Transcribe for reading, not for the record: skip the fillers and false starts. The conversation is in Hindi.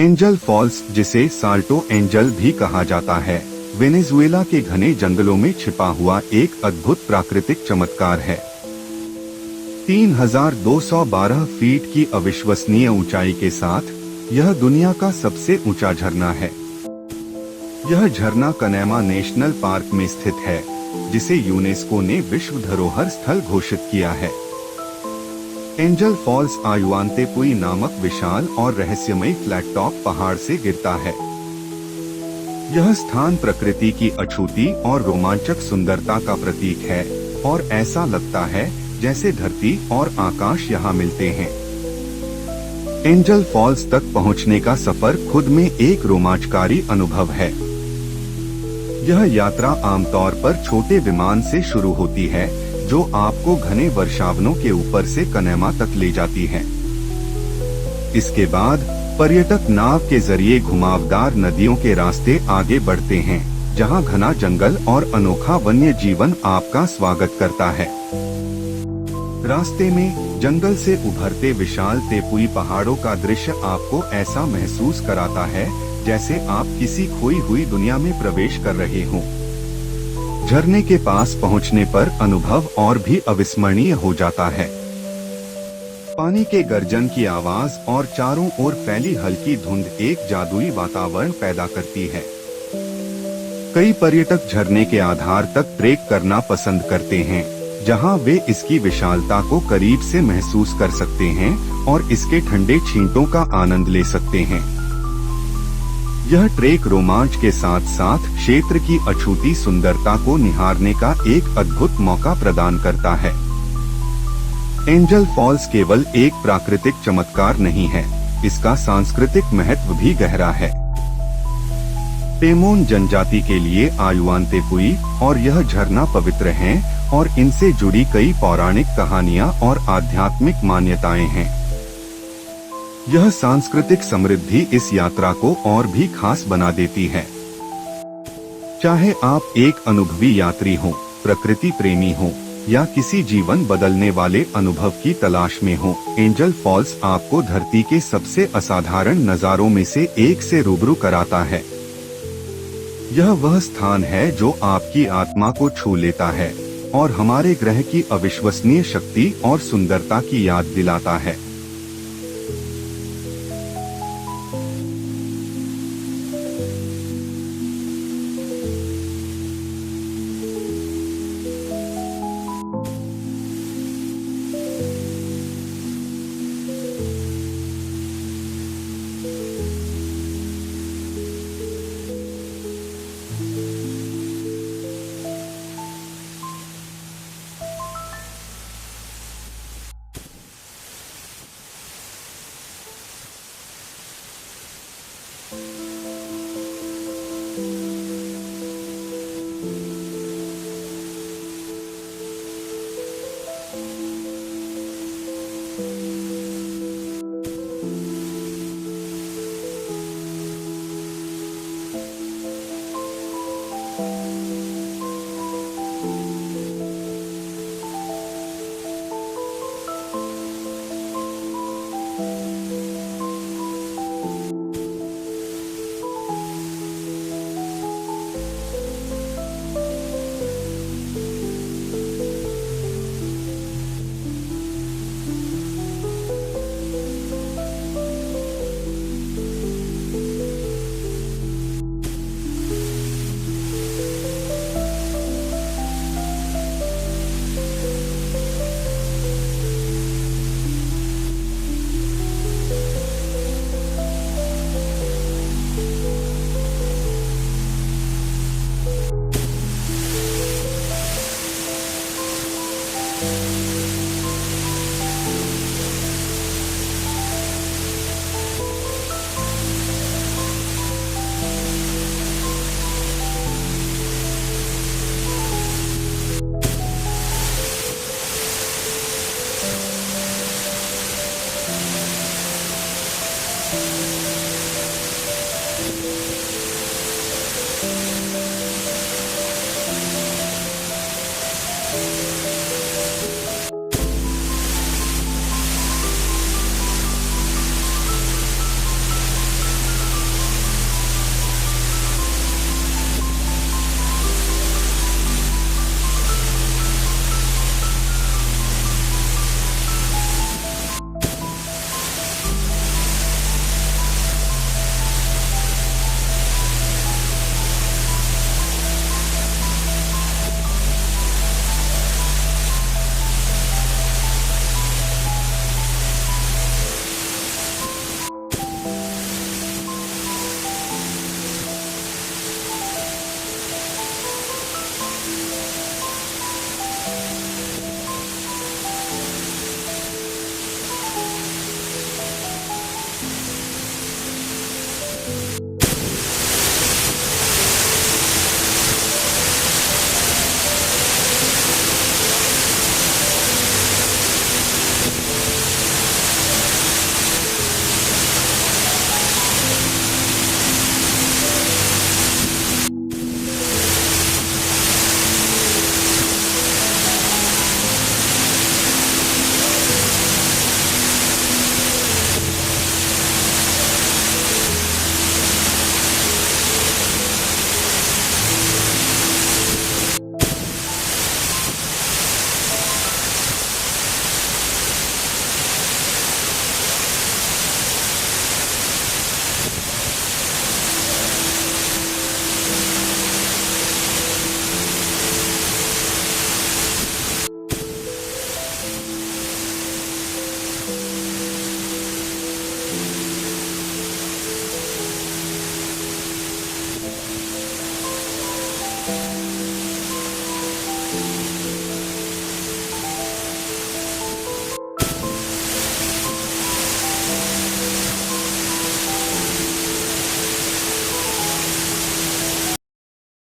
एंजल फॉल्स, जिसे साल्टो एंजल भी कहा जाता है, वेनेजुएला के घने जंगलों में छिपा हुआ एक अद्भुत प्राकृतिक चमत्कार है। 3212 फीट की अविश्वसनीय ऊंचाई के साथ यह दुनिया का सबसे ऊंचा झरना है। यह झरना कनैमा नेशनल पार्क में स्थित है, जिसे यूनेस्को ने विश्व धरोहर स्थल घोषित किया है। एंजल फॉल्स आयुआंतेपुई नामक विशाल और रहस्यमय फ्लैट टॉप पहाड़ से गिरता है। यह स्थान प्रकृति की अछूती और रोमांचक सुंदरता का प्रतीक है और ऐसा लगता है जैसे धरती और आकाश यहाँ मिलते हैं। एंजल फॉल्स तक पहुँचने का सफर खुद में एक रोमांचकारी अनुभव है। यह यात्रा आमतौर पर छोटे विमान से शुरू होती है, जो आपको घने वर्षावनों के ऊपर से कनैमा तक ले जाती है। इसके बाद पर्यटक नाव के जरिए घुमावदार नदियों के रास्ते आगे बढ़ते हैं, जहां घना जंगल और अनोखा वन्य जीवन आपका स्वागत करता है। रास्ते में जंगल से उभरते विशाल तेपुई पहाड़ों का दृश्य आपको ऐसा महसूस कराता है जैसे आप किसी खोई हुई दुनिया में प्रवेश कर रहे हों। झरने के पास पहुंचने पर अनुभव और भी अविस्मरणीय हो जाता है। पानी के गर्जन की आवाज और चारों ओर फैली हल्की धुंध एक जादुई वातावरण पैदा करती है। कई पर्यटक झरने के आधार तक ट्रेक करना पसंद करते हैं, जहां वे इसकी विशालता को करीब से महसूस कर सकते हैं और इसके ठंडे छींटों का आनंद ले सकते हैं। यह ट्रेक रोमांच के साथ साथ क्षेत्र की अछूती सुंदरता को निहारने का एक अद्भुत मौका प्रदान करता है। एंजल फॉल्स केवल एक प्राकृतिक चमत्कार नहीं है, इसका सांस्कृतिक महत्व भी गहरा है। पेमोन जनजाति के लिए आयुआंतेपुई और यह झरना पवित्र हैं और इनसे जुड़ी कई पौराणिक कहानियां और आध्यात्मिक मान्यताएं हैं। यह सांस्कृतिक समृद्धि इस यात्रा को और भी खास बना देती है। चाहे आप एक अनुभवी यात्री हो, प्रकृति प्रेमी हो या किसी जीवन बदलने वाले अनुभव की तलाश में हो, एंजल फॉल्स आपको धरती के सबसे असाधारण नज़ारों में से एक से रूबरू कराता है। यह वह स्थान है जो आपकी आत्मा को छू लेता है और हमारे ग्रह की अविश्वसनीय शक्ति और सुंदरता की याद दिलाता है।